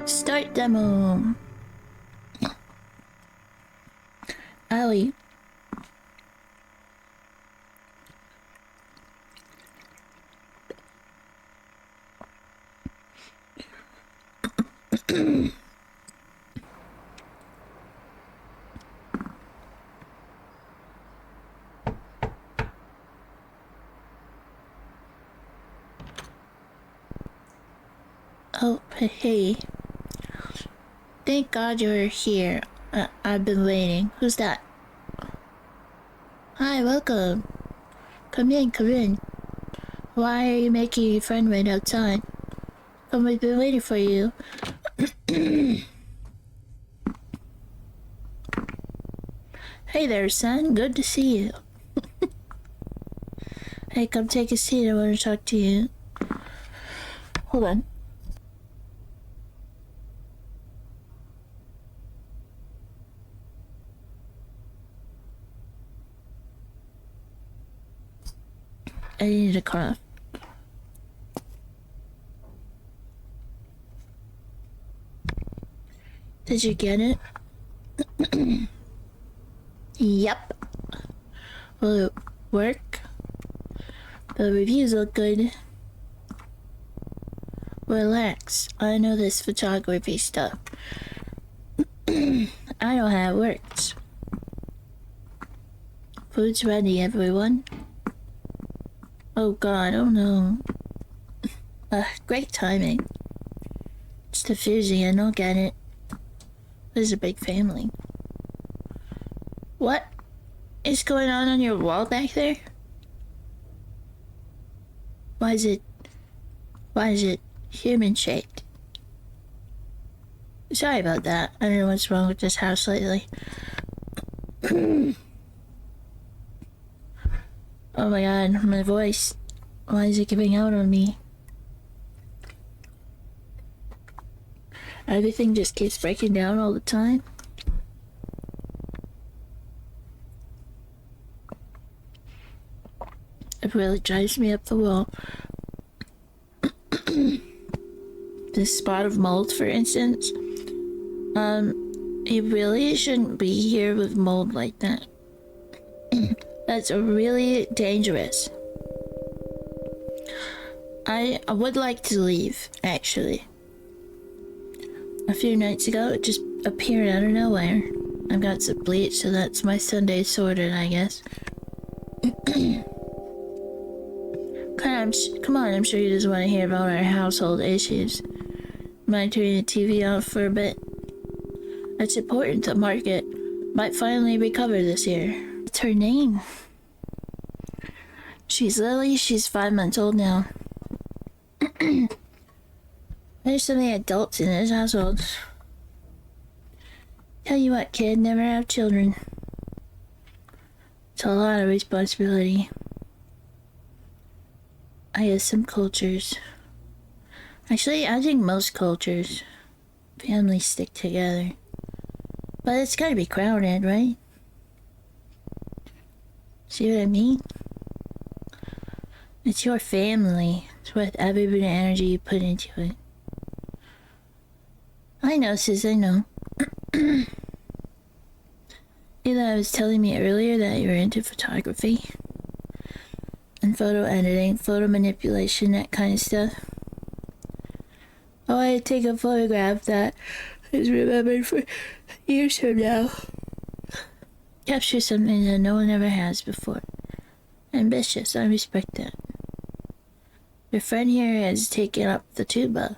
Start demo. Ali. Oh, hey. Thank God you're here. I've been waiting. Who's that? Hi, welcome. Come in, come in. Why are you making a friend right outside? Come, we've been waiting for you. Hey there, son. Good to see you. Hey, come take a seat. I want to talk to you. Hold on. I need a cough. Did you get it? Yep. Will it work? The reviews look good. Relax. I know this photography stuff. I know how it works. Food's ready, everyone. Oh God, oh no. Great timing. It's the fusing, I don't get it. This is a big family. What is going on your wall back there? Why is it human shaped? Sorry about that. I don't know what's wrong with this house lately. Oh my God, my voice. Why is it giving out on me? Everything just keeps breaking down all the time. It really drives me up the wall. This spot of mold, for instance. You really shouldn't be here with mold like that. That's really dangerous. I would like to leave, actually. A few nights ago, it just appeared out of nowhere. I've got some bleach, so that's my Sunday sorted, I guess. Come on, I'm sure you just want to hear about our household issues. Mind turning the TV off for a bit? It's important the market might finally recover this year. What's her name? She's Lily, she's 5 months old now. There's so many adults in this household. Tell you what, kid, never have children. It's a lot of responsibility. I guess some cultures. Actually, I think most cultures, families stick together. But it's gotta be crowded, right? See what I mean? It's your family. It's worth every bit of energy you put into it. I know, sis, I know. Eli was telling me earlier that you were into photography. And photo editing, photo manipulation, that kind of stuff. Oh, I take a photograph that is remembered for years from now. Capture something that no one ever has before. Ambitious, I respect that. Your friend here has taken up the tuba.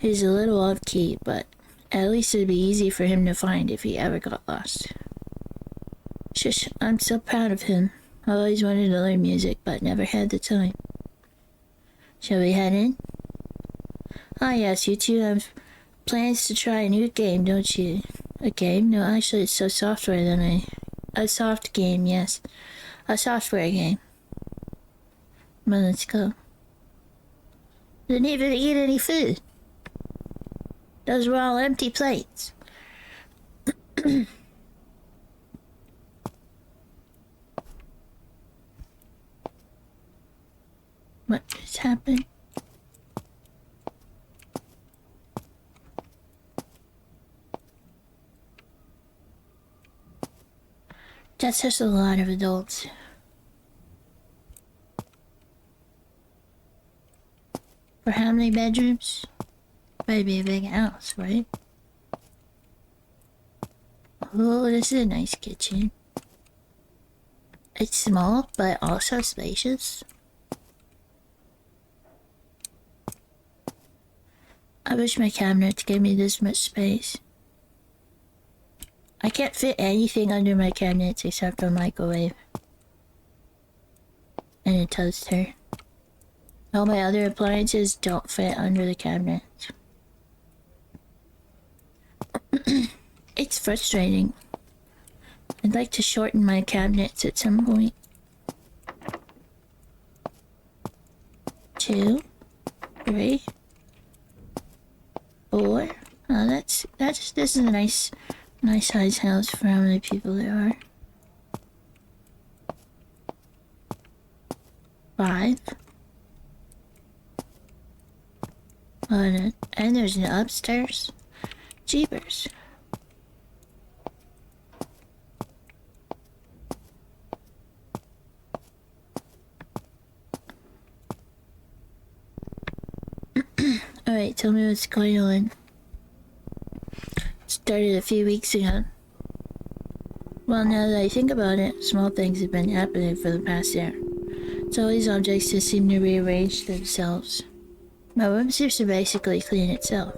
He's a little off-key, but at least it'd be easy for him to find if he ever got lost. Shush, I'm so proud of him. I always wanted to learn music, but never had the time. Shall we head in? Ah yes, you two have plans to try a new game, don't you? A game? No, actually it's a software than a soft game, yes. A software game. Well, let's go. Didn't even eat any food. Those were all empty plates. What just happened? That's just a lot of adults. For how many bedrooms? Maybe a big house, right? Oh, this is a nice kitchen. It's small, but also spacious. I wish my cabinets gave me this much space. I can't fit anything under my cabinets except a microwave. And a toaster. All my other appliances don't fit under the cabinet. It's frustrating. I'd like to shorten my cabinets at some point. 2, 3, 4. Oh, this is a nice size house for how many people there are. 5. And there's an upstairs. Jeepers. Alright, tell me what's going on. Started a few weeks ago. Well, now that I think about it, small things have been happening for the past year. It's always objects that seem to rearrange themselves. My room seems to basically clean itself.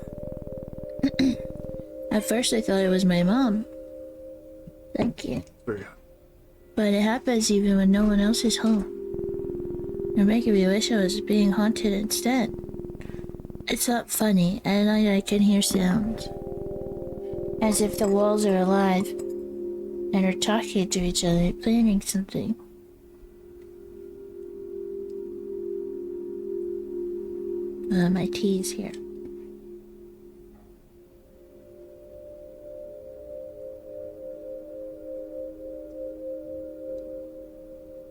At first I thought it was my mom. Thank you. But it happens even when no one else is home. You're making me wish I was being haunted instead. It's not funny. At night I can hear sounds. As if the walls are alive and are talking to each other, planning something. My tea's here.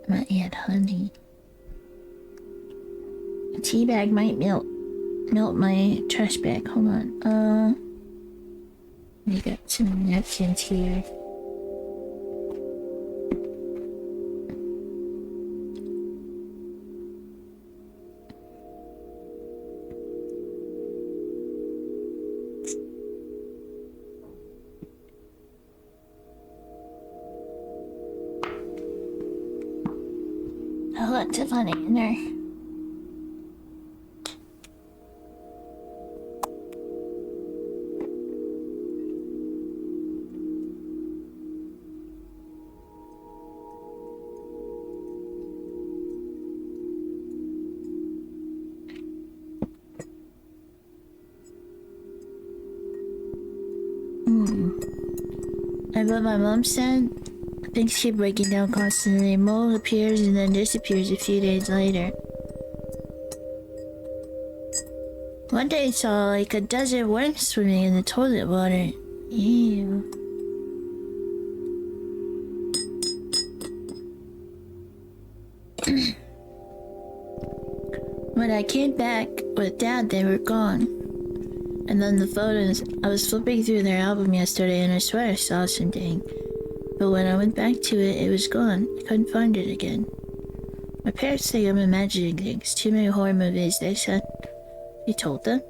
I might add honey. A tea bag might melt my trash bag. Hold on. We got some napkins here. Lots of honey in there. And what my mom said, things keep breaking down constantly. Mold appears and then disappears a few days later. One day I saw like a dozen worms swimming in the toilet water. Ew. When I came back with Dad, they were gone. And then the photos, I was flipping through their album yesterday and I swear I saw something. But when I went back to it, it was gone. I couldn't find it again. My parents think I'm imagining things. Too many horror movies, they said. You told them?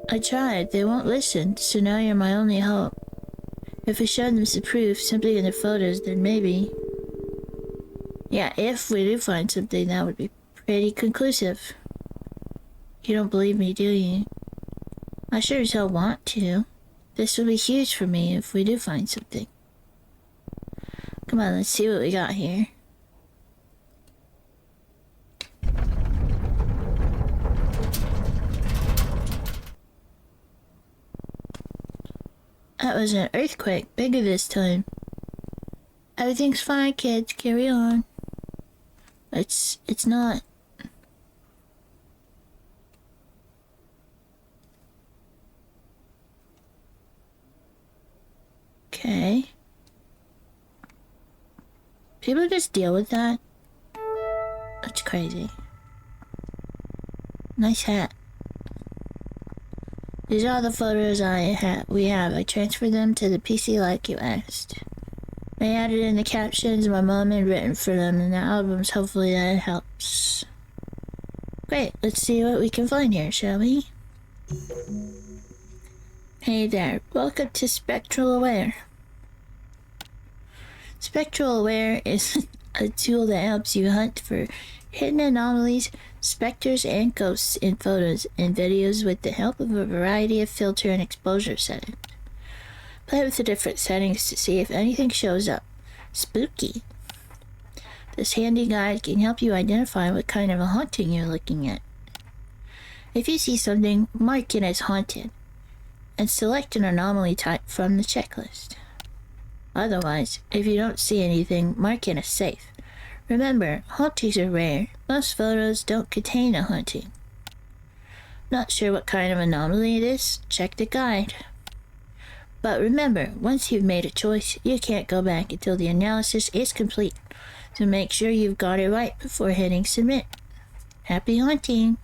I tried. They won't listen, so now you're my only hope. If we showed them some proof, something in the photos, then maybe... Yeah, if we do find something, that would be pretty conclusive. You don't believe me, do you? I sure as hell want to. This would be huge for me if we do find something. Come on, let's see what we got here. That was an earthquake, bigger this time. Everything's fine, kids, carry on. It's not. Okay. People just deal with that? That's crazy. Nice hat. These are all the photos we have. I transferred them to the PC like you asked. I added in the captions my mom had written for them in the albums. Hopefully that helps. Great, let's see what we can find here, shall we? Hey there, welcome to Spectral Aware. Spectral Aware is a tool that helps you hunt for hidden anomalies, specters, and ghosts in photos and videos with the help of a variety of filter and exposure settings. Play with the different settings to see if anything shows up. Spooky. This handy guide can help you identify what kind of a haunting you're looking at. If you see something, mark it as haunted, and select an anomaly type from the checklist. Otherwise, if you don't see anything, mark it as safe. Remember, hauntings are rare. Most photos don't contain a haunting. Not sure what kind of anomaly it is? Check the guide. But remember, once you've made a choice, you can't go back until the analysis is complete. So make sure you've got it right before hitting submit. Happy haunting!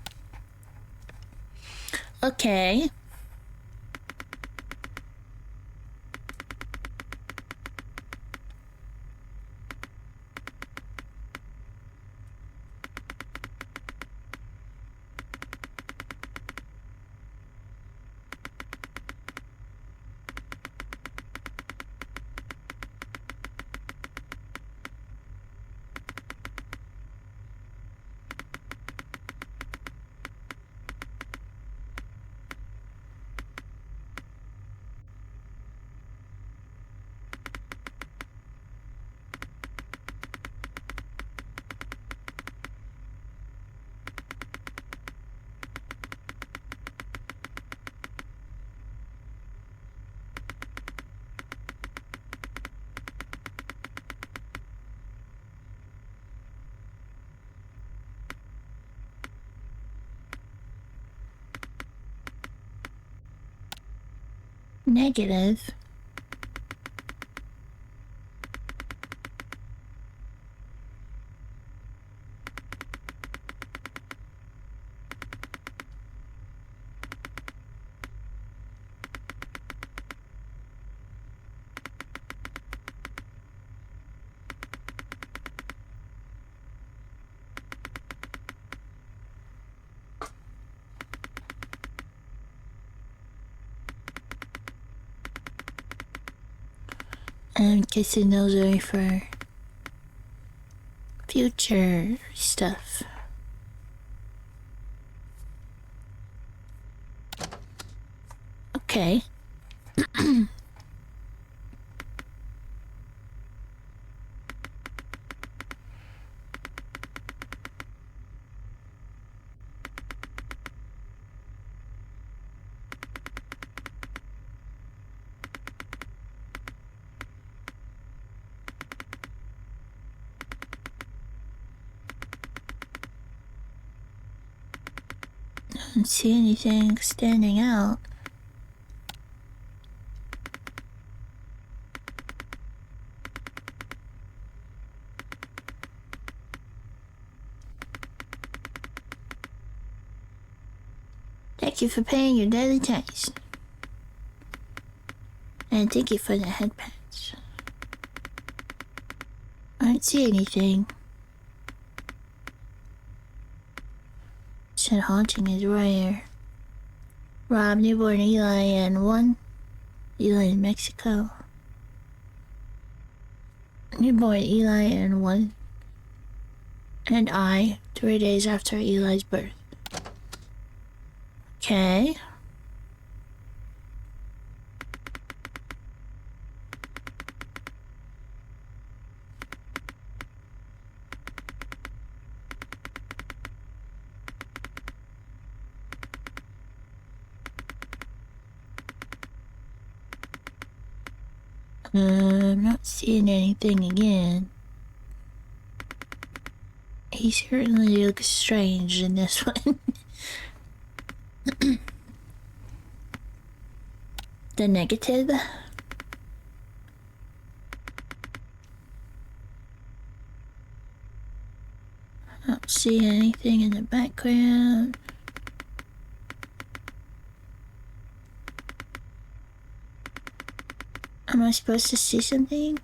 Okay. Negative. I'm guessing those are for future stuff. Okay. Don't see anything standing out. Thank you for paying your daily tax. And thank you for the head patch. I don't see anything. Said haunting is rare. Rob, newborn Eli, and 1. Eli in Mexico. Newborn Eli and 1. And I, 3 days after Eli's birth. Okay. I'm not seeing anything again. He certainly looks strange in this one. The negative. I don't see anything in the background. Am I supposed to see something?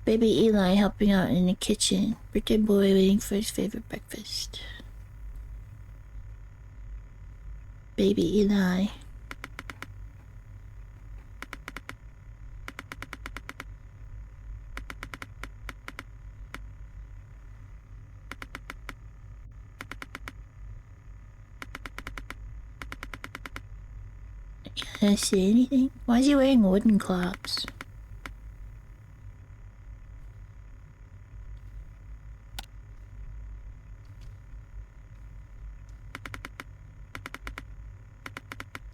Baby Eli helping out in the kitchen. Birthday boy waiting for his favorite breakfast. Baby Eli. Can I see anything? Why is he wearing wooden clogs?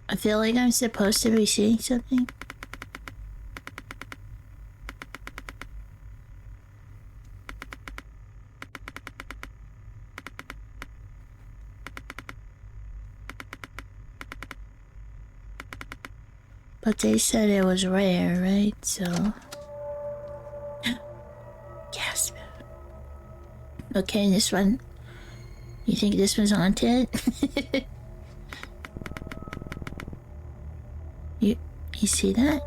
I feel like I'm supposed to be seeing something. But they said it was rare, right? So... Gasp. Okay, this one... You think this one's haunted? You see that?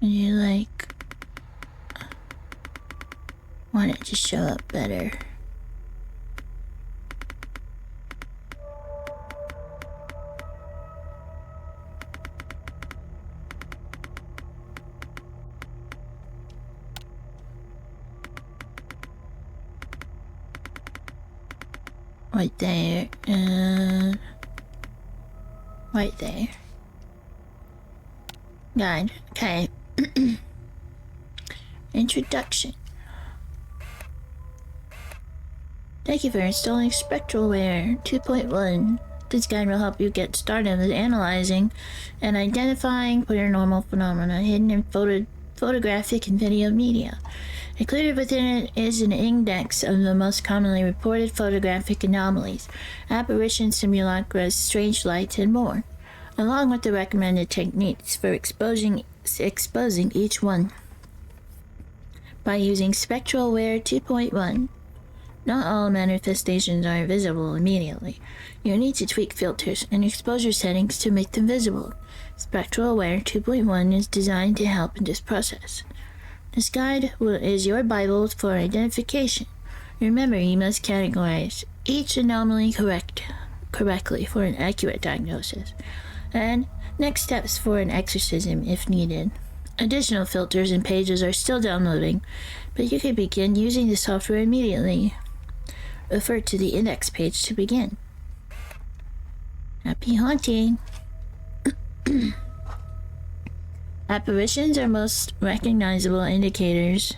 And you like... want it to show up better. Right there, and right there. Good. Okay. Introduction. Thank you for installing Spectralware 2.1. This guide will help you get started with analyzing and identifying paranormal phenomena hidden in photographic and video media. Included within it is an index of the most commonly reported photographic anomalies, apparitions, simulacra, strange lights, and more, along with the recommended techniques for exposing each one. By using Spectralware 2.1, not all manifestations are visible immediately. You need to tweak filters and exposure settings to make them visible. Spectralware 2.1 is designed to help in this process. This guide is your Bible for identification. Remember, you must categorize each anomaly correctly for an accurate diagnosis, and next steps for an exorcism if needed. Additional filters and pages are still downloading, but you can begin using the software immediately. Refer to the index page to begin. Happy haunting! Apparitions are most recognizable indicators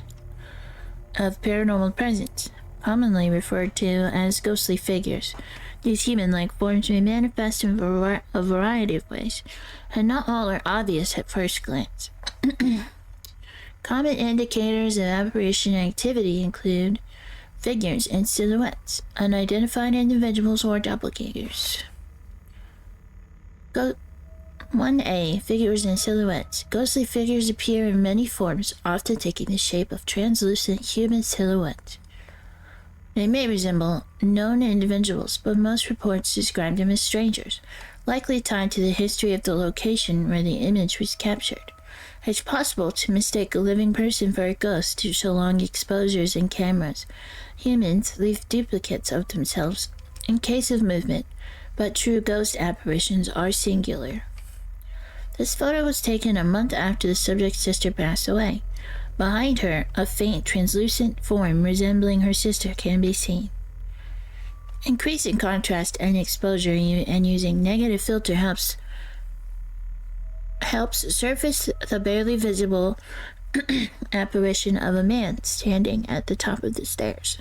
of paranormal presence, commonly referred to as ghostly figures. These human-like forms may manifest in a variety of ways, and not all are obvious at first glance. Common indicators of apparition activity include figures and silhouettes, unidentified individuals or duplicators. 1A. Figures and silhouettes. Ghostly figures appear in many forms, often taking the shape of translucent human silhouettes. They may resemble known individuals, but most reports describe them as strangers, likely tied to the history of the location where the image was captured. It's possible to mistake a living person for a ghost due to long exposures in cameras. Humans leave duplicates of themselves in case of movement, but true ghost apparitions are singular. This photo was taken a month after the subject's sister passed away. Behind her, a faint, translucent form resembling her sister can be seen. Increasing contrast and exposure and using negative filter helps surface the barely visible apparition of a man standing at the top of the stairs.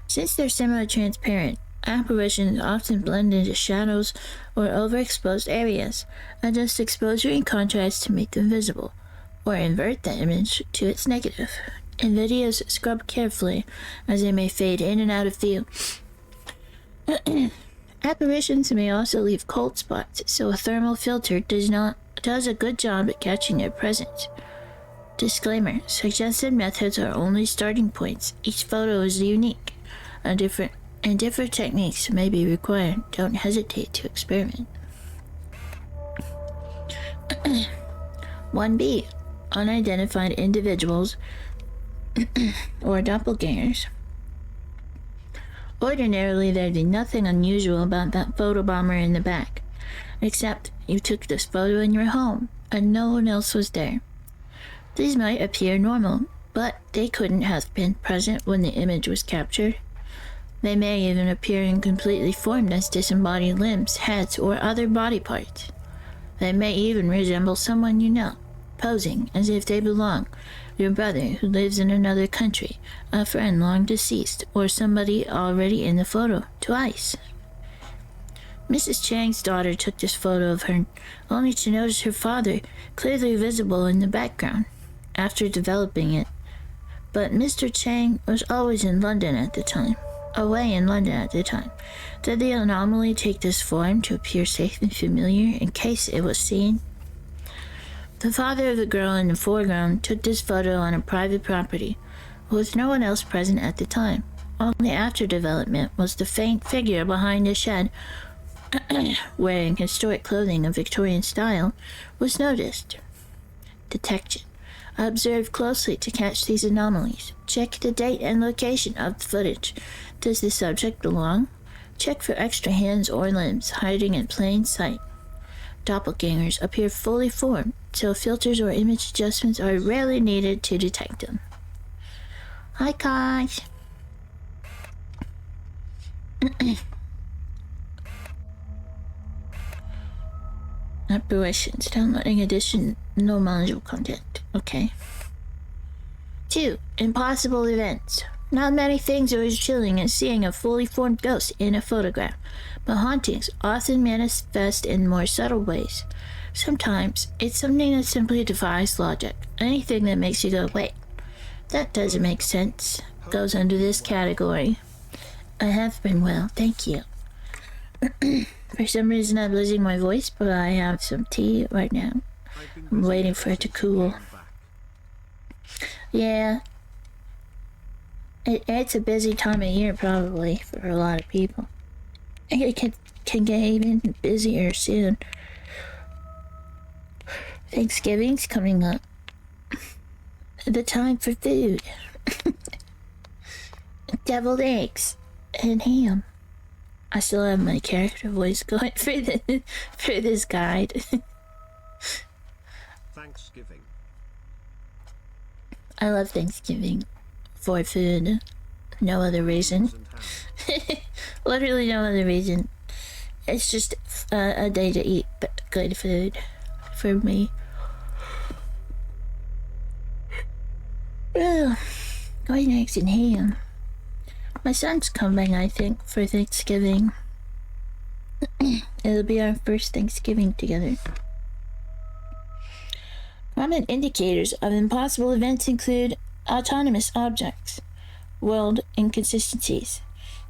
Since they're semi-transparent, apparitions often blend into shadows or overexposed areas. Adjust exposure and contrast to make them visible, or invert the image to its negative. In videos, scrub carefully, as they may fade in and out of view. Apparitions may also leave cold spots, so a thermal filter does a good job at catching their presence. Disclaimer: suggested methods are only starting points. Each photo is unique, and different techniques may be required. Don't hesitate to experiment. 1B. Unidentified individuals or doppelgangers. Ordinarily, there'd be nothing unusual about that photobomber in the back, except you took this photo in your home and no one else was there. These might appear normal, but they couldn't have been present when the image was captured. They may even appear incompletely formed as disembodied limbs, heads, or other body parts. They may even resemble someone you know, posing as if they belong, your brother who lives in another country, a friend long deceased, or somebody already in the photo, twice. Mrs. Chang's daughter took this photo of her, only to notice her father clearly visible in the background after developing it. But Mr. Chang was always in London at the time. Away in London at the time. Did the anomaly take this form to appear safe and familiar in case it was seen? The father of the girl in the foreground took this photo on a private property, with no one else present at the time. Only after development was the faint figure behind the shed, wearing historic clothing of Victorian style, was noticed. Detection. Observe closely to catch these anomalies. Check the date and location of the footage. Does the subject belong? Check for extra hands or limbs hiding in plain sight. Doppelgangers appear fully formed, so filters or image adjustments are rarely needed to detect them. Hi, guys. Apparitions. Downloading additional module content. Okay. 2. Impossible events. Not many things are as chilling as seeing a fully formed ghost in a photograph, but hauntings often manifest in more subtle ways. Sometimes it's something that simply defies logic. Anything that makes you go, wait, that doesn't make sense, goes under this category. I have been well, thank you. For some reason I'm losing my voice, but I have some tea right now. I'm waiting for it to cool. Yeah. It's a busy time of year, probably, for a lot of people. It can get even busier soon. Thanksgiving's coming up. The time for food. Deviled eggs and ham. I still have my character voice going for this guide. Thanksgiving. I love Thanksgiving. For food. No other reason. Literally no other reason. It's just a day to eat good food for me. Ugh. Going eggs and ham. My son's coming, I think, for Thanksgiving. It'll be our first Thanksgiving together. Common indicators of impossible events include autonomous objects, world inconsistencies.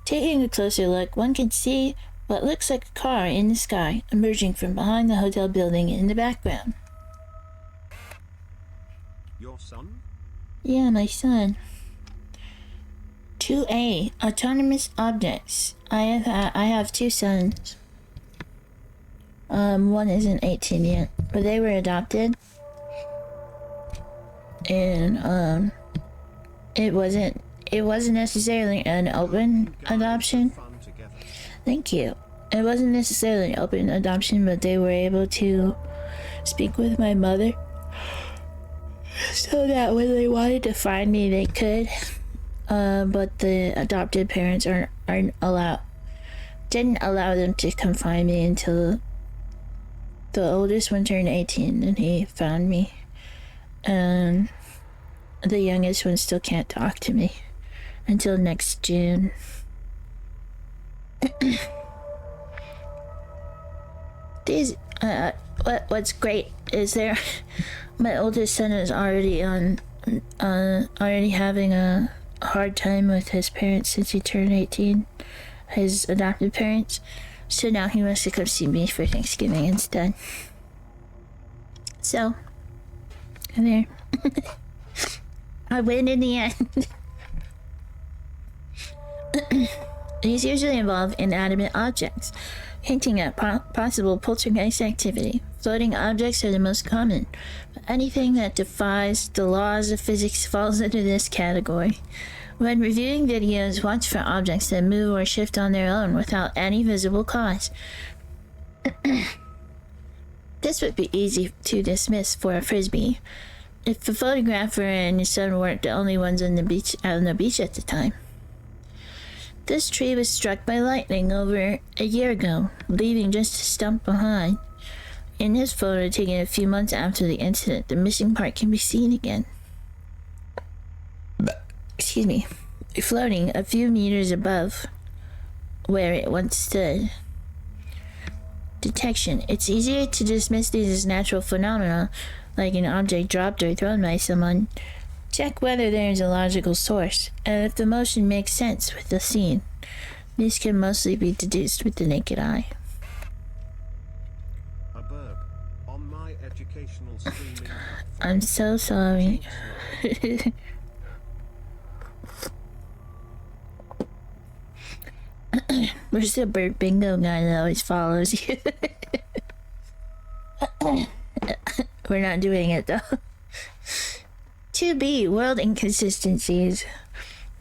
Taking a closer look, one can see what looks like a car in the sky emerging from behind the hotel building in the background. Your son? Yeah, my son. 2A, autonomous objects. I have two sons. One isn't 18 yet, but they were adopted. And it wasn't necessarily an open adoption. Thank you. It wasn't necessarily an open adoption, but they were able to speak with my mother, so that when they wanted to find me, they could. But the adopted parents didn't allow them to come find me until the oldest one turned 18, and he found me. And the youngest one still can't talk to me until next June. What's great is my oldest son is already having a hard time with his parents since he turned 18, his adopted parents. So now he wants to come see me for Thanksgiving instead. So, come here. I win in the end. These usually involve inanimate objects, hinting at possible poltergeist activity. Floating objects are the most common, but anything that defies the laws of physics falls into this category. When reviewing videos, watch for objects that move or shift on their own without any visible cause. This would be easy to dismiss for a frisbee, if the photographer and his son weren't the only ones on the beach at the time. This tree was struck by lightning over a year ago, leaving just a stump behind. In this photo taken a few months after the incident, the missing part can be seen again. Excuse me. Floating a few meters above where it once stood. Detection. It's easier to dismiss these as natural phenomena, like an object dropped or thrown by someone. Check whether there is a logical source, and if the motion makes sense with the scene. These can mostly be deduced with the naked eye. A burp on my educational streaming. I'm so sorry. Where's the bird bingo guy that always follows you? We're not doing it though. 2B, world inconsistencies.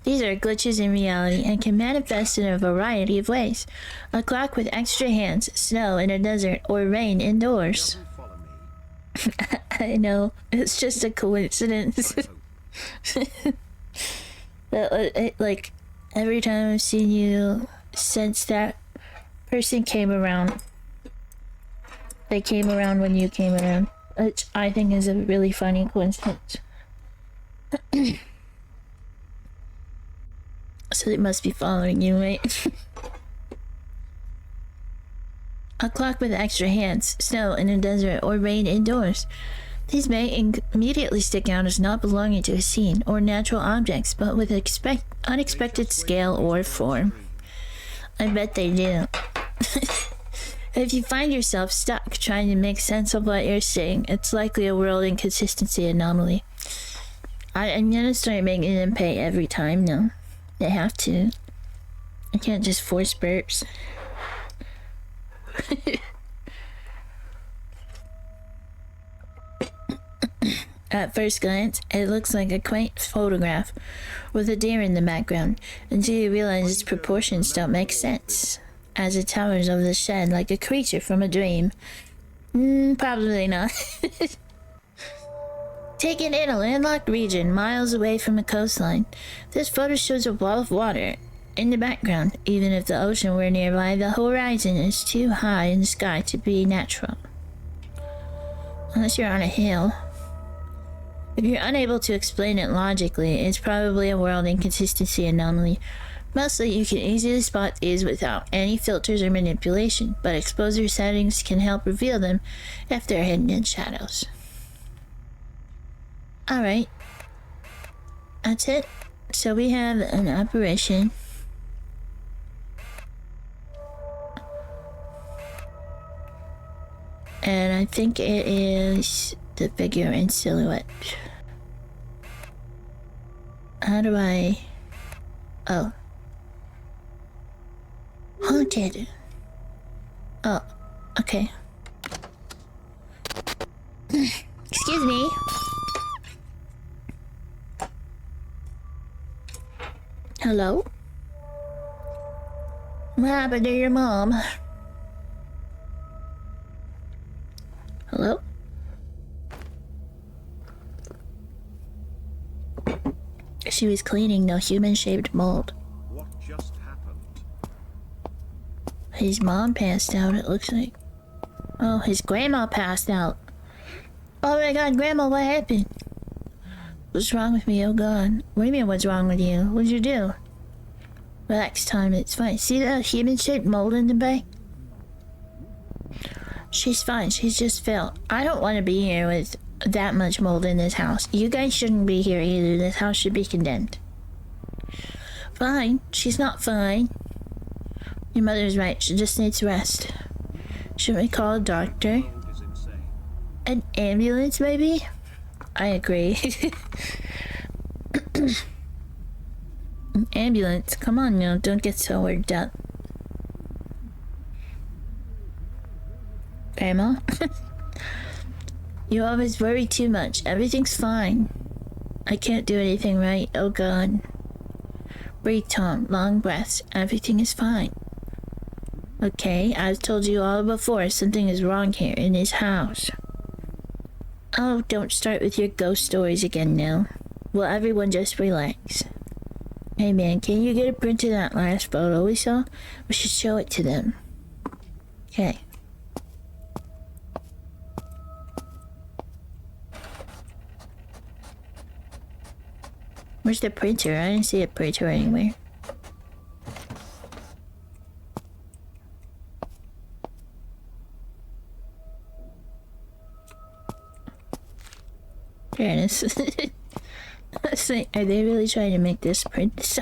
These are glitches in reality and can manifest in a variety of ways. A clock with extra hands, snow in a desert, or rain indoors. Doesn't follow me. I know, it's just a coincidence. Like, every time I've seen you since that person came around, they came around when you came around, which I think is a really funny coincidence. So they must be following you, right? A clock with extra hands, snow in a desert, or rain indoors. These may immediately stick out as not belonging to a scene or natural objects, but with unexpected scale or form. I bet they do. If you find yourself stuck trying to make sense of what you're seeing, it's likely a world inconsistency anomaly. I'm gonna start making them pay every time now. They have to. I can't just force burps. At first glance, it looks like a quaint photograph with a deer in the background, until you realize its proportions don't make sense, as it towers over the shed like a creature from a dream. Probably not. Taken in a landlocked region miles away from a coastline, this photo shows a wall of water in the background. Even if the ocean were nearby, the horizon is too high in the sky to be natural. Unless you're on a hill. If you're unable to explain it logically, it's probably a world inconsistency anomaly. Mostly you can easily spot these without any filters or manipulation, but exposure settings can help reveal them if they're hidden in shadows. Alright. That's it. So we have an apparition. And I think it is the figure in silhouette. How do I... Oh. Haunted. Oh, okay. Excuse me. Hello? What happened to your mom? Hello? She was cleaning the human-shaped mold. What just happened? His mom passed out, it looks like. Oh, his grandma passed out. Oh my god, Grandma, what happened? What's wrong with me? Oh god. What do you mean, what's wrong with you? What'd you do? Relax, Tom, it's fine. See the human-shaped mold in the back? She's fine, she's just fell. I don't want to be here with that much mold in this house. You guys shouldn't be here either. This house should be condemned. Fine. She's not fine. Your mother's right. She just needs rest. Should we call a doctor? World is insane. An ambulance, maybe? I agree. Ambulance, come on now, don't get so worked up. Grandma? You always worry too much. Everything's fine. I can't do anything right. Oh God. Breathe, Tom. Long breaths. Everything is fine. Okay, I've told you all before. Something is wrong here in his house. Oh, don't start with your ghost stories again now. Will everyone just relax? Hey man, can you get a print of that last photo we saw? We should show it to them. Okay. Where's the printer? I didn't see a printer anywhere. There it is. It's like, are they really trying to make this print?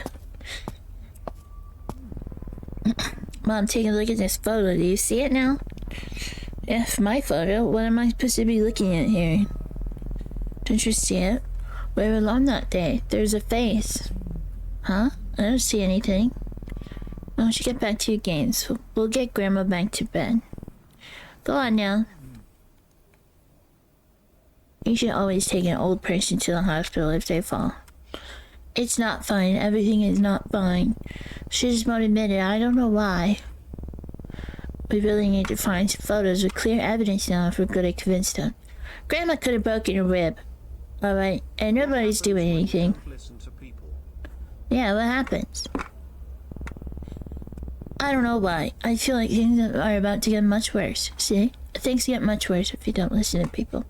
Mom, take a look at this photo. Do you see it now? If my photo, what am I supposed to be looking at here? Don't you see it? We were alone that day. There's a face. Huh? I don't see anything. Why don't you get back to your games? We'll get Grandma back to bed. Go on now. You should always take an old person to the hospital if they fall. It's not fine. Everything is not fine. She just won't admit it. I don't know why. We really need to find some photos with clear evidence now if we're going to convince them. Grandma could have broken a rib. Alright, and nobody's doing anything. Yeah, what happens? I don't know why. I feel like things are about to get much worse. See? Things get much worse if you don't listen to people.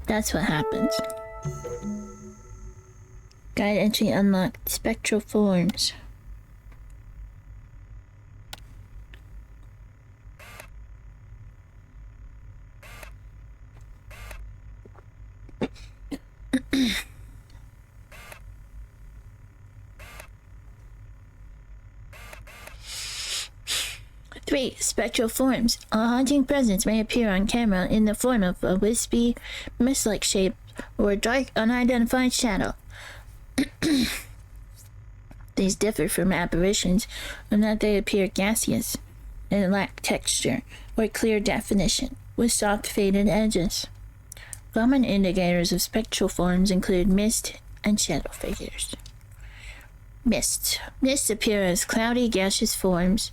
That's what happens. Guide entry unlocked. Spectral forms. Three, spectral forms. A haunting presence may appear on camera in the form of a wispy, mist-like shape or a dark, unidentified shadow. These differ from apparitions in that they appear gaseous and lack texture or clear definition, with soft, faded edges. Common indicators of spectral forms include mist and shadow figures. Mists. Mists appear as cloudy, gaseous forms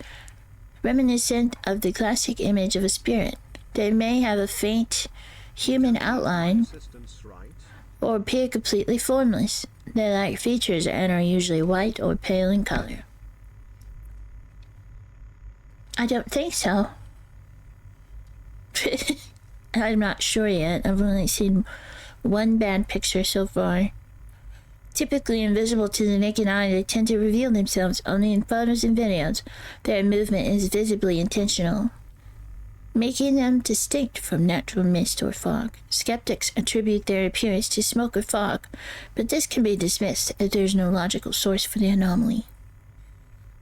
reminiscent of the classic image of a spirit. They may have a faint human outline or appear completely formless. They lack features and are usually white or pale in color. I don't think so. I'm not sure yet. I've only seen one bad picture so far. Typically invisible to the naked eye, they tend to reveal themselves only in photos and videos. Their movement is visibly intentional, making them distinct from natural mist or fog. Skeptics attribute their appearance to smoke or fog, but this can be dismissed if there's no logical source for the anomaly.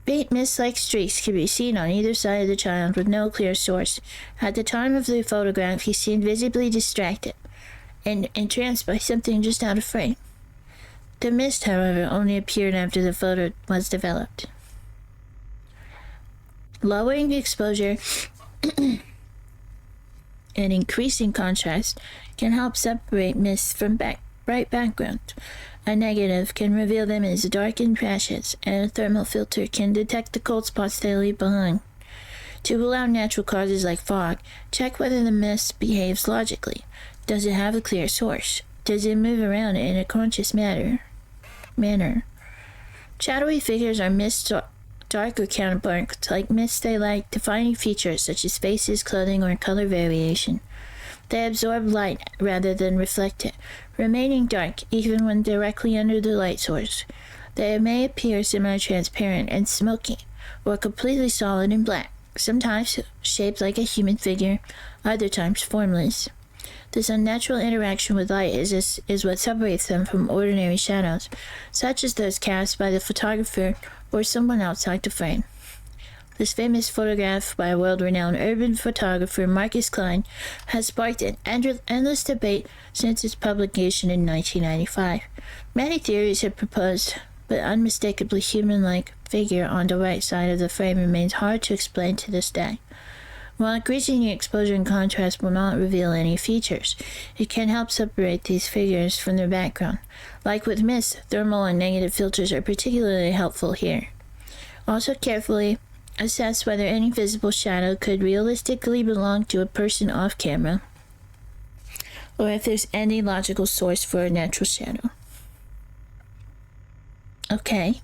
Faint mist-like streaks can be seen on either side of the child with no clear source. At the time of the photograph, he seemed visibly distracted and entranced by something just out of frame. The mist, however, only appeared after the photo was developed. Lowering the exposure and increasing contrast can help separate mists from bright background. A negative can reveal them as darkened patches, and a thermal filter can detect the cold spots they leave behind. To rule out natural causes like fog, check whether the mist behaves logically. Does it have a clear source? Does it move around in a conscious manner? Shadowy figures are mist's darker counterparts. Like mists, they lack defining features such as faces, clothing, or color variation. They absorb light rather than reflect it, remaining dark even when directly under the light source. They may appear semi-transparent and smoky, or completely solid and black, sometimes shaped like a human figure, other times formless. This unnatural interaction with light is what separates them from ordinary shadows, such as those cast by the photographer or someone outside the frame. This famous photograph by world-renowned urban photographer Marcus Klein has sparked an endless debate since its publication in 1995. Many theories have proposed, but unmistakably human-like figure on the right side of the frame remains hard to explain to this day. While increasing exposure and contrast will not reveal any features, it can help separate these figures from their background. Like with mist, thermal and negative filters are particularly helpful here. Also carefully assess whether any visible shadow could realistically belong to a person off camera, or if there's any logical source for a natural shadow. Okay.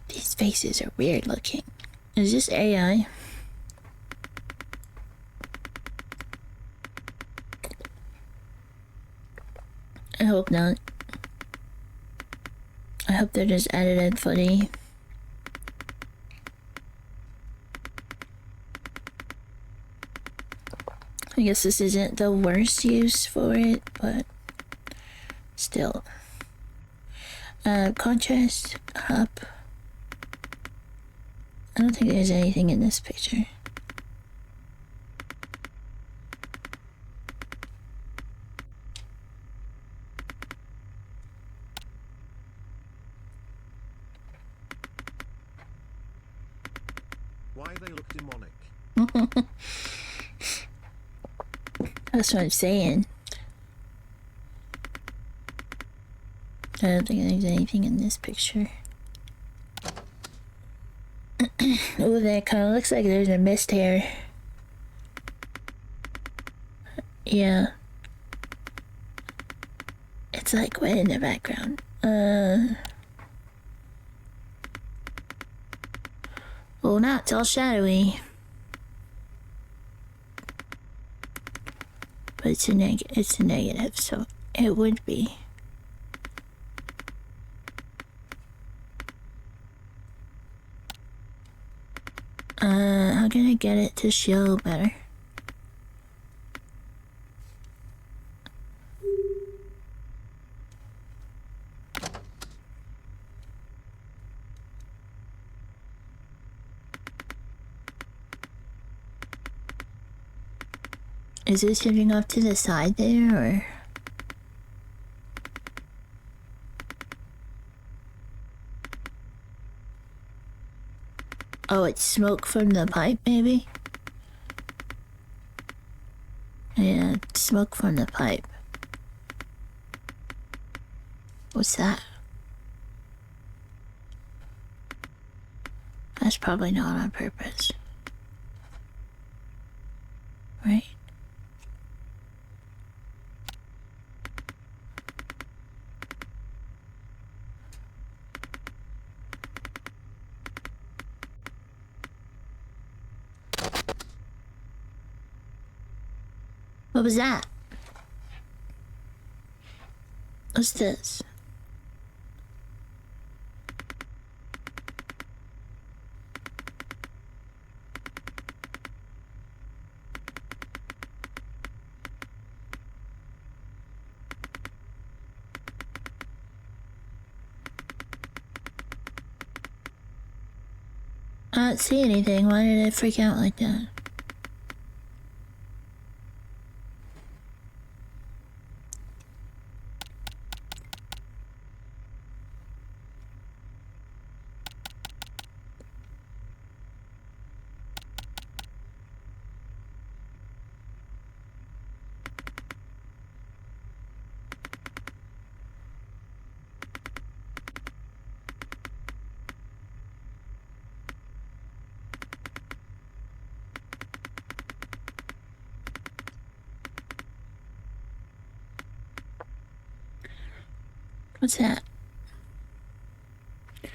These faces are weird looking. Is this AI? I hope not. I hope they're just edited footy. I guess this isn't the worst use for it, but still. Contrast up. I don't think there's anything in this picture. Why they look demonic? That's what I'm saying. I don't think there's anything in this picture. Oh, that kind of looks like there's a mist here. Yeah. It's like wet in the background. Well, now it's all shadowy. But it's a negative, so it would be. How can I get it to show better? Is it shifting off to the side there, or? Oh, it's smoke from the pipe, maybe? Yeah, it's smoke from the pipe. What's that? That's probably not on purpose. Right? What was that? What's this? I don't see anything. Why did it freak out like that? What's that? I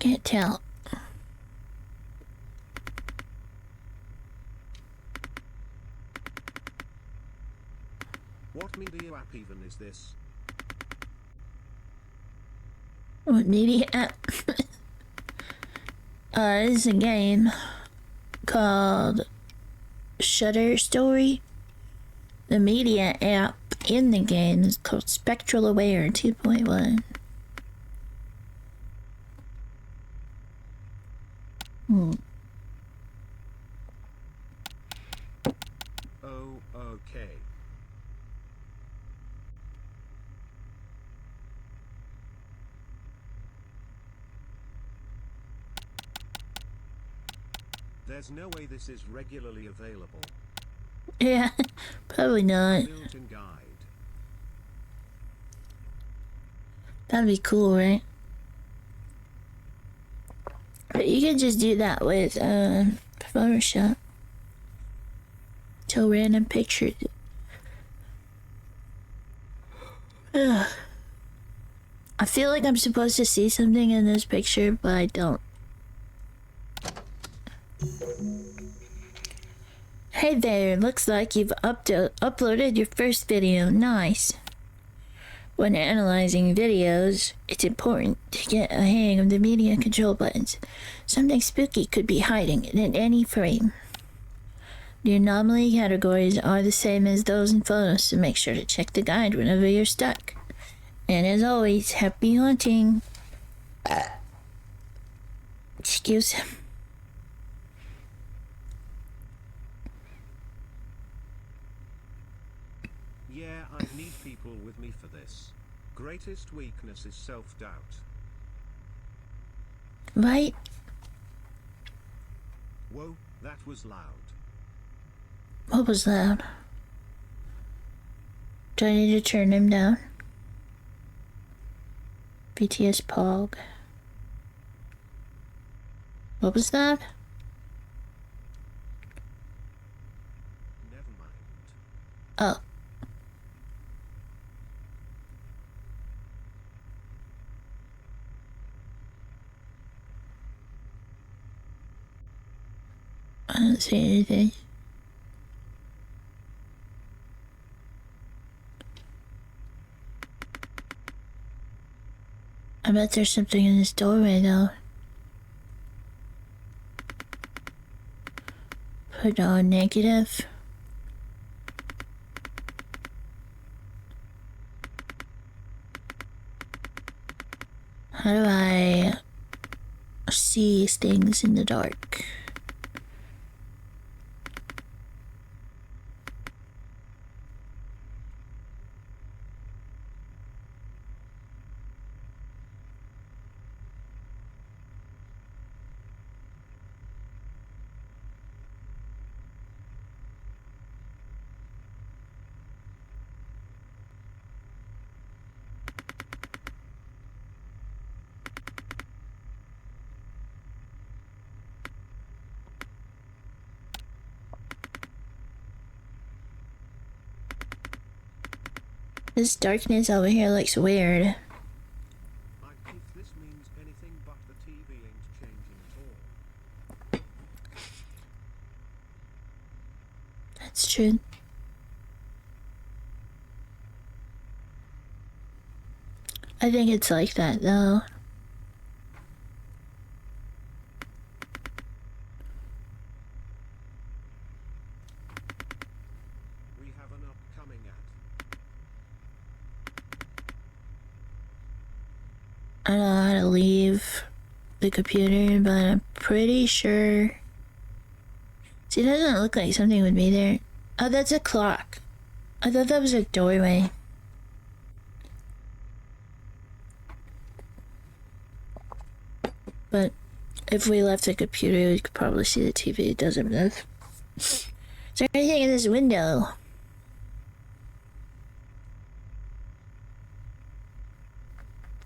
can't tell. What media app even is this? What media app? It's a game called Shutter Story. The media app in the game is called Spectral Aware 2.1. There's no way this is regularly available. Yeah, probably not. Built-in guide. That'd be cool, right? But you can just do that with Photoshop. Till random pictures. Ugh. I feel like I'm supposed to see something in this picture, but I don't. Hey there, looks like you've uploaded your first video. Nice. When analyzing videos, it's important to get a hang of the media control buttons. Something spooky could be hiding in any frame. The anomaly categories are the same as those in photos, so make sure to check the guide whenever you're stuck. And as always, happy hunting. Excuse him. Yeah, I need people with me for this. Greatest weakness is self-doubt. Right? Whoa, that was loud. What was that? Do I need to turn him down? BTS Pog. What was that? Never mind. Oh. I don't see anything. I bet there's something in this doorway though. Put on negative. How do I see things in the dark? This darkness over here looks weird. Like if this means anything but the TV ain't changing at all. That's true. I think it's like that though. We have an upcoming ad. I don't know how to leave the computer, but I'm pretty sure. See, it doesn't look like something would be there. Oh, that's a clock. I thought that was a doorway. But if we left the computer, we could probably see the TV. It doesn't move. Is there anything in this window?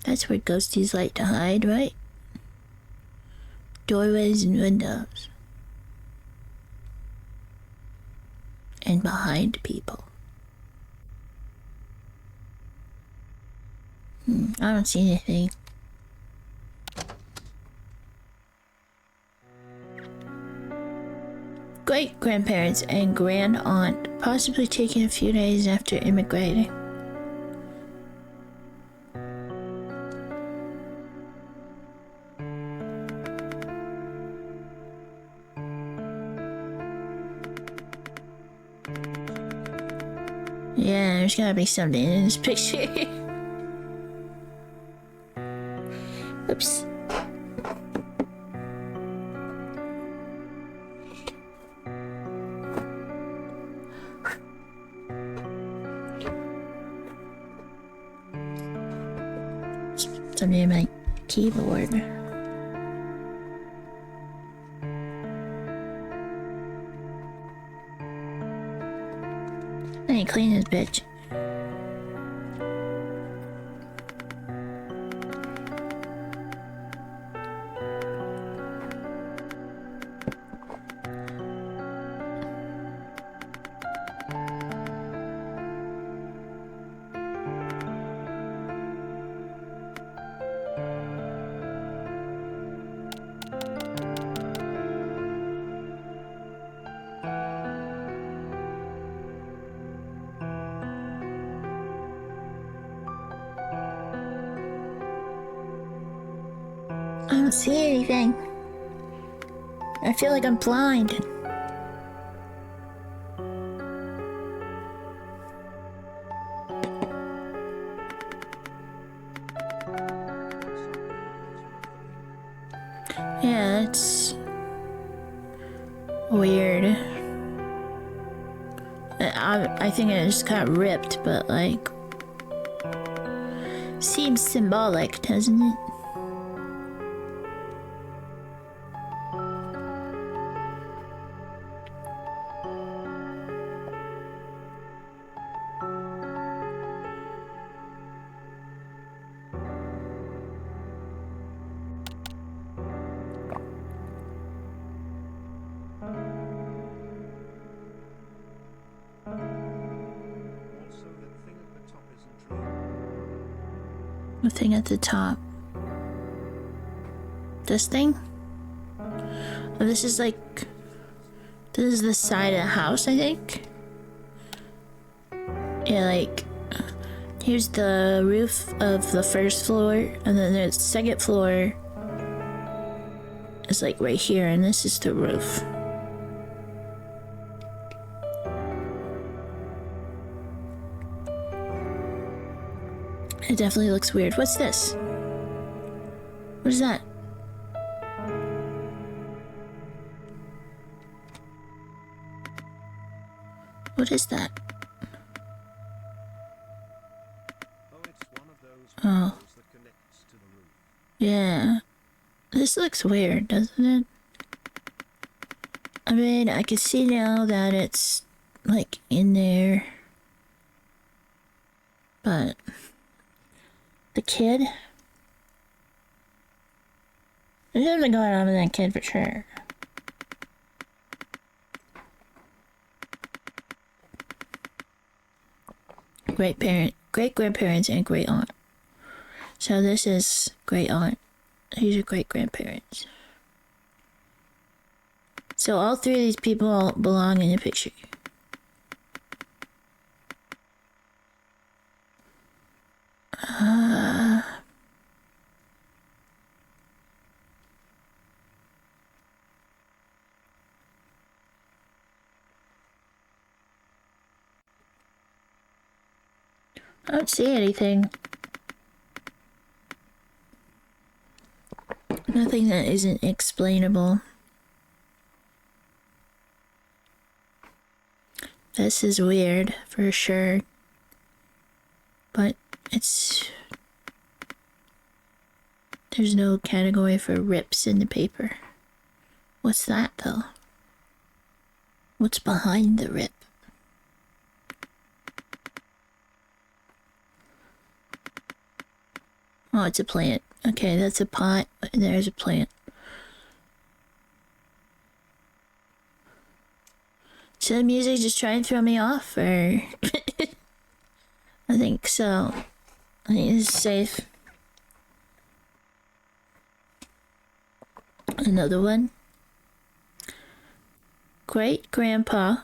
That's where ghosties like to hide, right? Doorways and windows. And behind people. I don't see anything. Great grandparents and grand aunt, possibly taken a few days after immigrating. Yeah, there's gotta be something in this picture. Oops. Something in my keyboard. clean this bitch. I don't see anything. I feel like I'm blind. Yeah, it's weird. I think it just got ripped, but like, seems symbolic, doesn't it? Also, that thing at the top isn't real. The thing at the top. This thing? Oh, this is like... This is the side of the house, I think? Yeah, like... Here's the roof of the first floor, and then the second floor is like right here, and this is the roof. It definitely looks weird. What's this? What is that? What is that? Oh, it's one of those Oh. windows that connects to the roof. Yeah. This looks weird, doesn't it? I mean, I can see now that it's like in there. But the kid? There's something going on with that kid for sure. Great grandparents, and great aunt. So this is great aunt. These are great grandparents. So all three of these people belong in the picture. I don't see anything. Nothing that isn't explainable. This is weird, for sure. But it's... There's no category for rips in the paper. What's that, though? What's behind the rip? Oh, it's a plant. Okay, that's a pot, and there's a plant. Should the music just try and throw me off, or... I think so. I think this is safe. Another one. Great grandpa,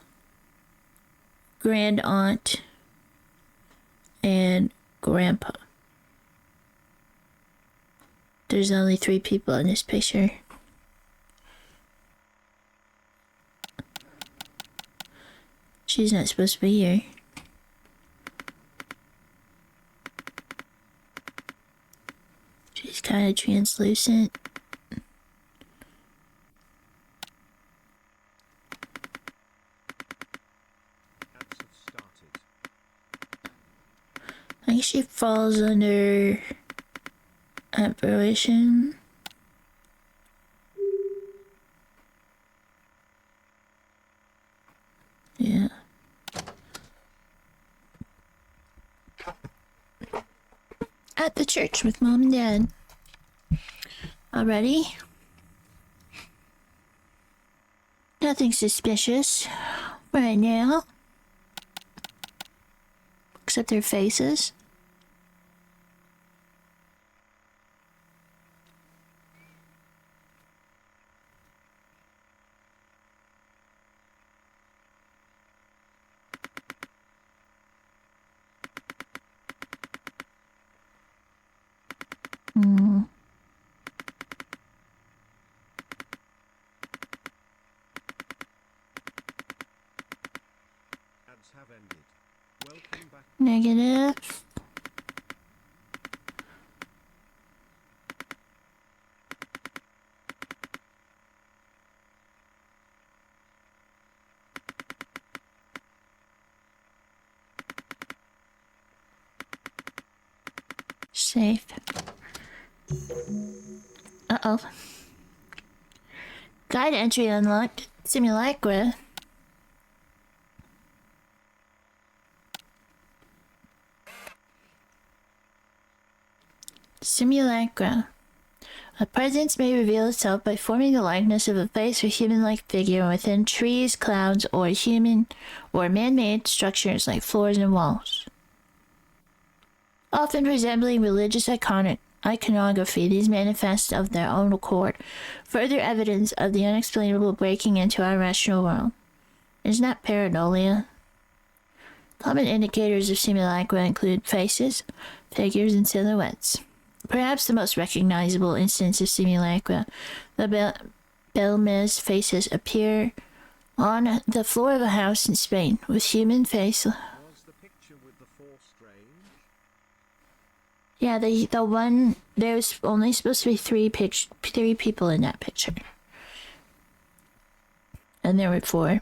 grand aunt, and grandpa. There's only 3 people in this picture. She's not supposed to be here. She's kind of translucent. Ads have started. I think she falls under apparition. Yeah. at the church with Mom and Dad. Already? Nothing suspicious right now. Except their faces. Ads have ended. Welcome back. Negative. Safe. Uh-oh. Guide entry unlocked. Simulacra. Simulacra. A presence may reveal itself by forming the likeness of a face or human-like figure within trees, clouds, or human or man-made structures like floors and walls. Often resembling religious iconography, these manifest of their own accord, further evidence of the unexplainable breaking into our rational world. Isn't that pareidolia? Common indicators of simulacra include faces, figures, and silhouettes. Perhaps the most recognizable instance of simulacra, the Belmez faces appear on the floor of a house in Spain, with human face. Was the picture with the four strange? Yeah, the one, there's only supposed to be three people in that picture. And there were four.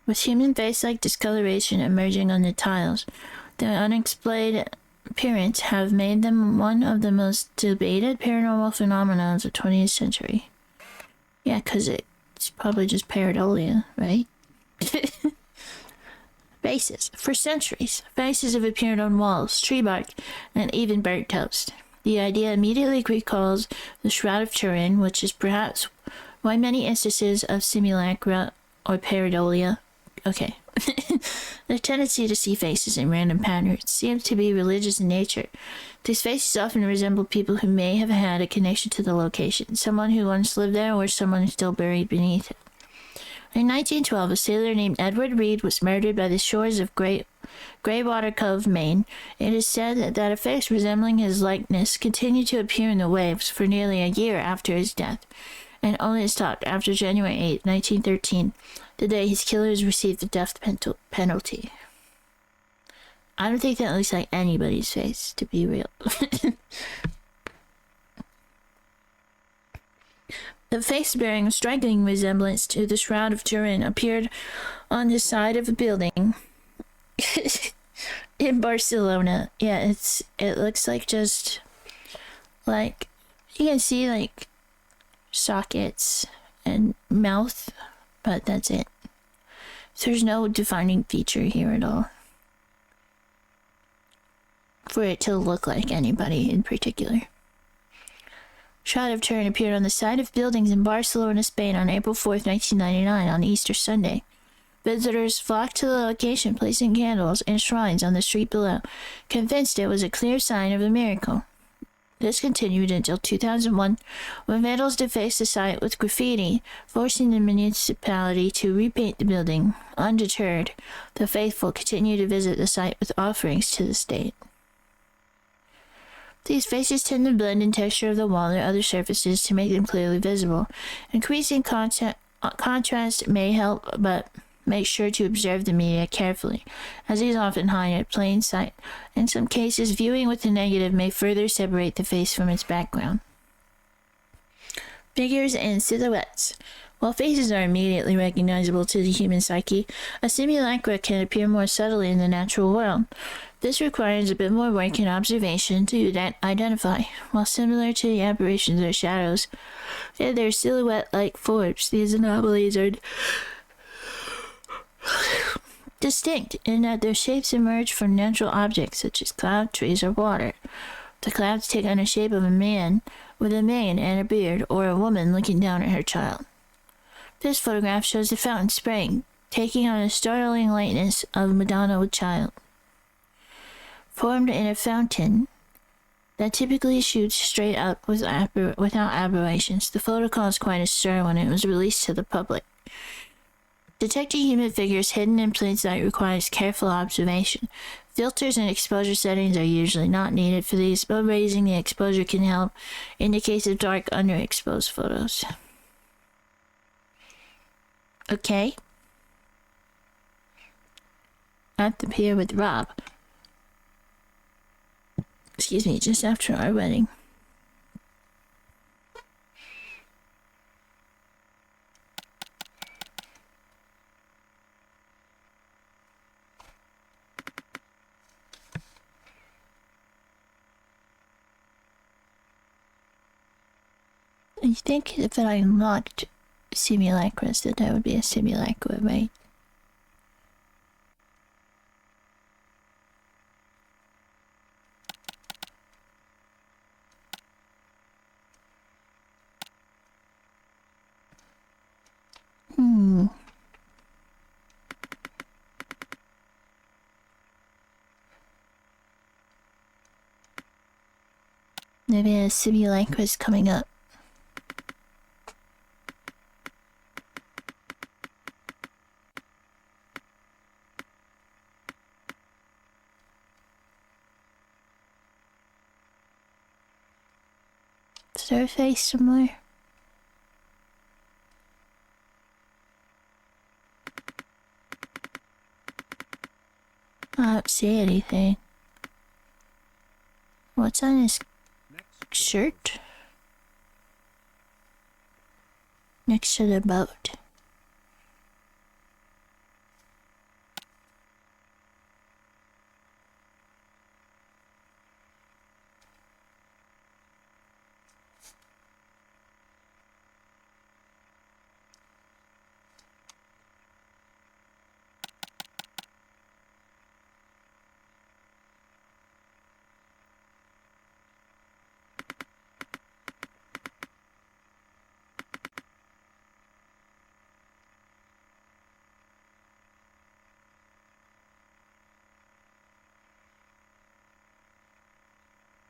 With human face-like discoloration emerging on the tiles, the unexplained appearance have made them one of the most debated paranormal phenomena of the 20th century. Yeah, because it's probably just pareidolia, right? Faces. For centuries, faces have appeared on walls, tree bark, and even burnt toast. The idea immediately recalls the Shroud of Turin, which is perhaps why many instances of simulacra or pareidolia, the tendency to see faces in random patterns seems to be religious in nature. These faces often resemble people who may have had a connection to the location, someone who once lived there or someone still buried beneath it. In 1912, a sailor named Edward Reed was murdered by the shores of Greywater Cove, Maine. It is said that a face resembling his likeness continued to appear in the waves for nearly a year after his death, and only stopped after January 8, 1913, the day his killers received the death penalty. I don't think that looks like anybody's face, to be real. The face bearing a striking resemblance to the Shroud of Turin appeared on the side of a building in Barcelona. Yeah, it looks like just like you can see like sockets and mouth, but that's it. So there's no defining feature here at all for it to look like anybody in particular. Shroud of Turin appeared on the side of buildings in Barcelona, Spain on April 4th, 1999 on Easter Sunday. Visitors flocked to the location, placing candles and shrines on the street below, convinced it was a clear sign of a miracle. This continued until 2001, when vandals defaced the site with graffiti, forcing the municipality to repaint the building. Undeterred, the faithful continued to visit the site with offerings to the state. These faces tend to blend in texture of the wall or other surfaces to make them clearly visible. Increasing contrast may help, but make sure to observe the media carefully, as these often hide at plain sight. In some cases, viewing with the negative may further separate the face from its background. Figures and silhouettes. While faces are immediately recognizable to the human psyche, a simulacra can appear more subtly in the natural world. This requires a bit more work and observation to identify. While similar to the apparitions or shadows in their silhouette-like forms, these anomalies are distinct in that their shapes emerge from natural objects such as cloud, trees, or water. The clouds take on the shape of a man with a mane and a beard, or a woman looking down at her child. This photograph shows the fountain spraying, taking on a startling likeness of Madonna with child. Formed in a fountain that typically shoots straight up without aberrations, the photo caused quite a stir when it was released to the public. Detecting human figures hidden in plain sight requires careful observation. Filters and exposure settings are usually not needed for these, but raising the exposure can help in the case of dark, underexposed photos. Okay. At the pier with Rob. Excuse me, just after our wedding. I think if I unlocked simulacras, that would be a simulacra, right? Maybe a simulacra is coming up. Is there a face somewhere? I don't see anything. What's on his shirt? Next to the boat.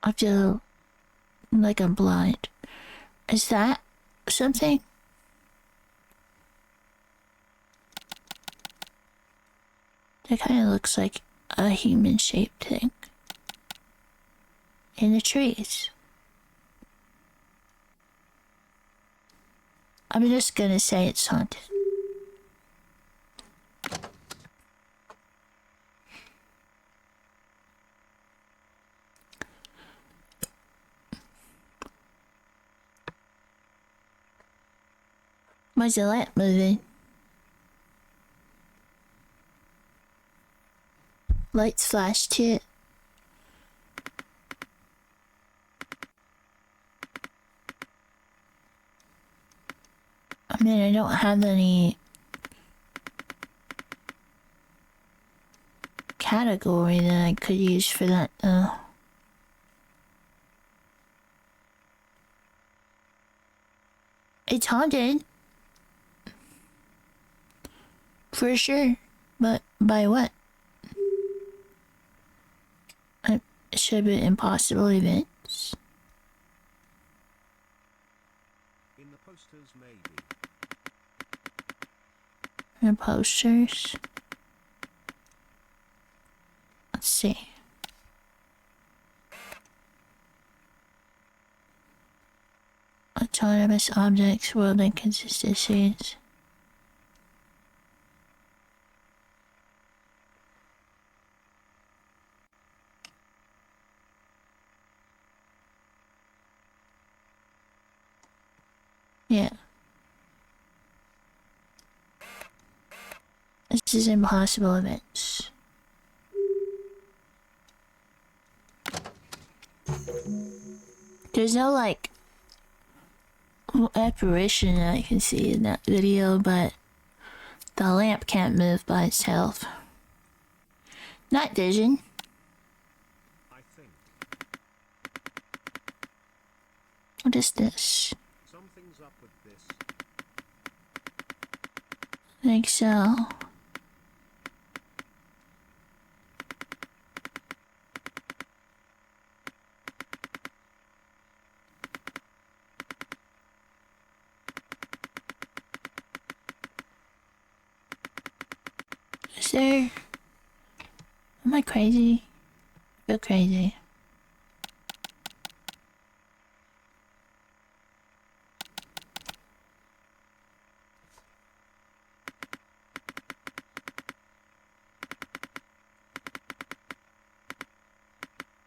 I feel like I'm blind. Is that something? That kind of looks like a human-shaped thing. In the trees. I'm just gonna say it's haunted. Why's the lamp moving? Lights flash too. I mean, I don't have any category that I could use for that though. It's haunted. For sure. But by what? It should be impossible events. In the posters, maybe. The posters. Let's see. Autonomous objects, world inconsistencies. Yeah. This is impossible events. There's no like apparition that I can see in that video, but the lamp can't move by itself. Night vision. I think. What is this? Something's up with this. I think so. Is there... Am I crazy? I feel crazy.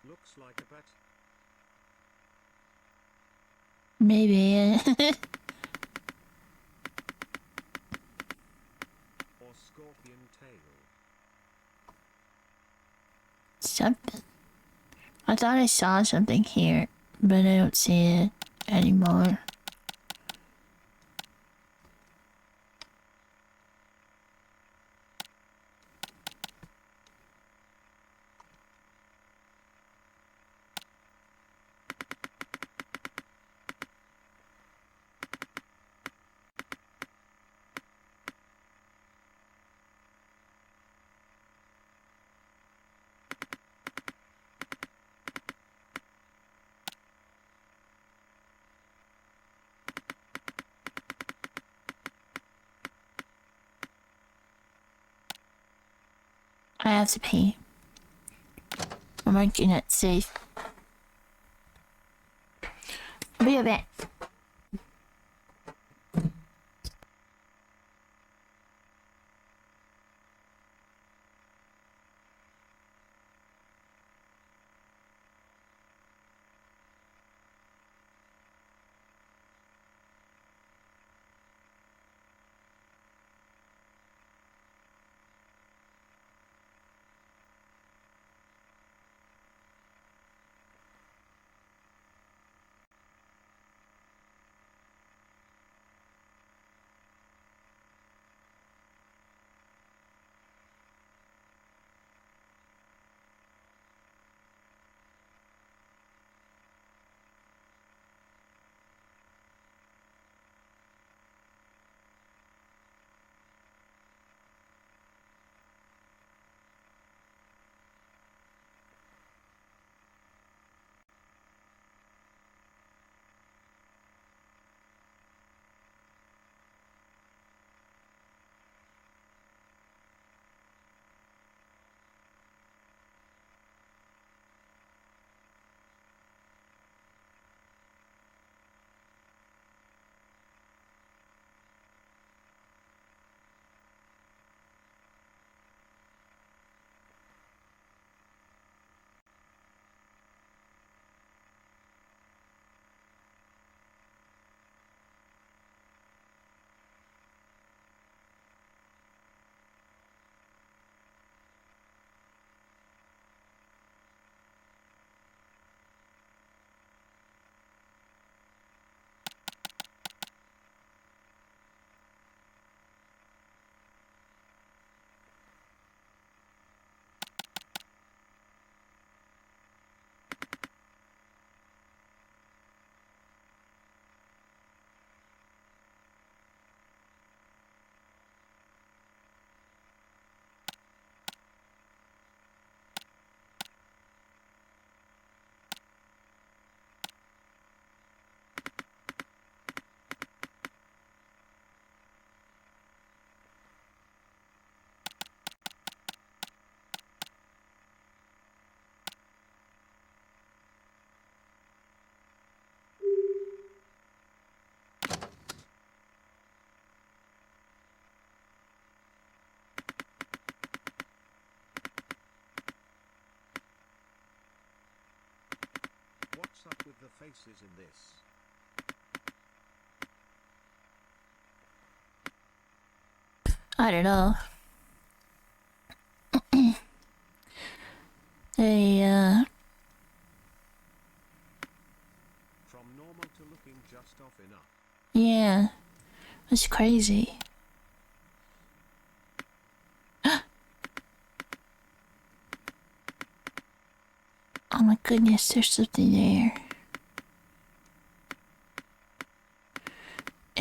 Looks like a bat. Maybe. Or scorpion tail. Something. I thought I saw something here, but I don't see it anymore. I have to pee. I'm making it safe. I'll be a bit. What's up with the faces in this? I don't know. They, From normal to looking just off enough. yeah. It's crazy. Oh my goodness, there's something there.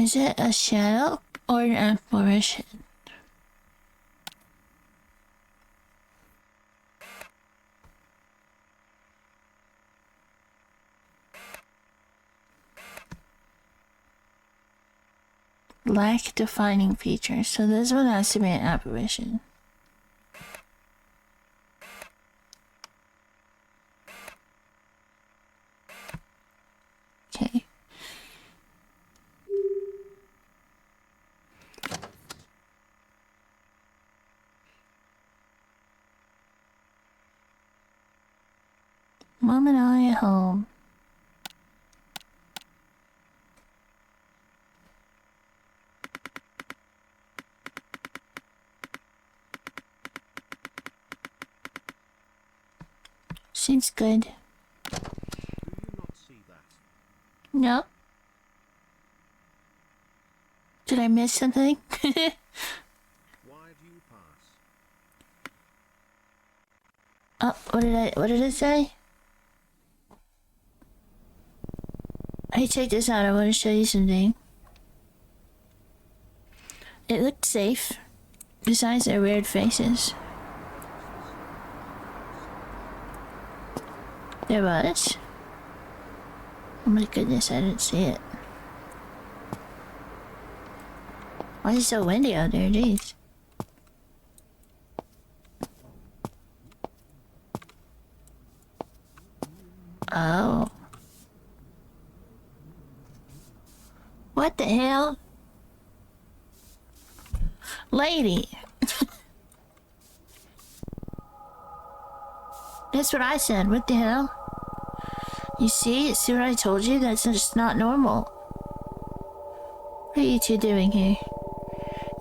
Is it a shadow or an apparition? Lack defining features. So this one has to be an apparition. Okay. Mom and I at home. Seems good. Do you not see that? No. Did I miss something? Why do you pass? Oh, what did it say? Hey, check this out. I want to show you something. It looked safe. Besides their weird faces. There was. Oh my goodness, I didn't see it. Why is it so windy out there? Jeez. Oh. What the hell? Lady. That's what I said. What the hell? You see? See what I told you? That's just not normal. What are you two doing here?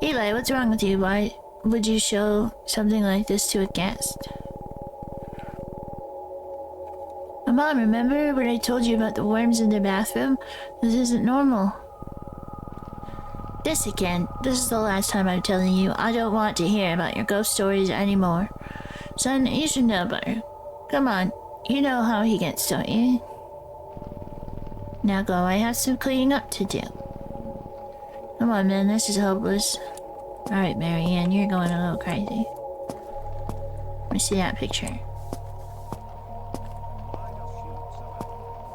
Eli, what's wrong with you? Why would you show something like this to a guest? Mom, remember when I told you about the worms in the bathroom? This isn't normal. This again. This is the last time I'm telling you. I don't want to hear about your ghost stories anymore. Son, you should know better. Come on. You know how he gets, don't you? Now go. I have some cleaning up to do. Come on, man. This is hopeless. Alright, Marianne. You're going a little crazy. Let me see that picture.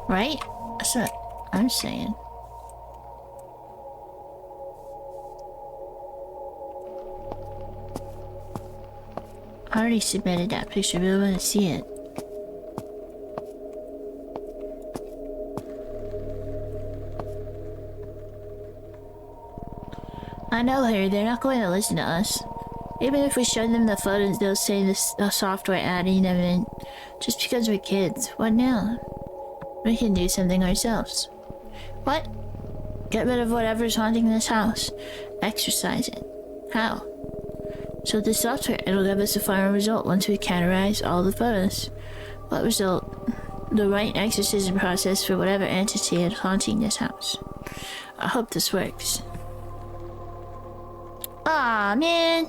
Right? That's what I'm saying. I already submitted that picture, but I want to see it. I know, Harry, they're not going to listen to us. Even if we show them the photos, they'll say the software adding them in. Just because we're kids. What now? We can do something ourselves. What? Get rid of whatever's haunting this house. Exercise it. How? So the software, it'll give us a final result once we categorize all the photos. What result? The right exorcism process for whatever entity is haunting this house. I hope this works. Aw, man.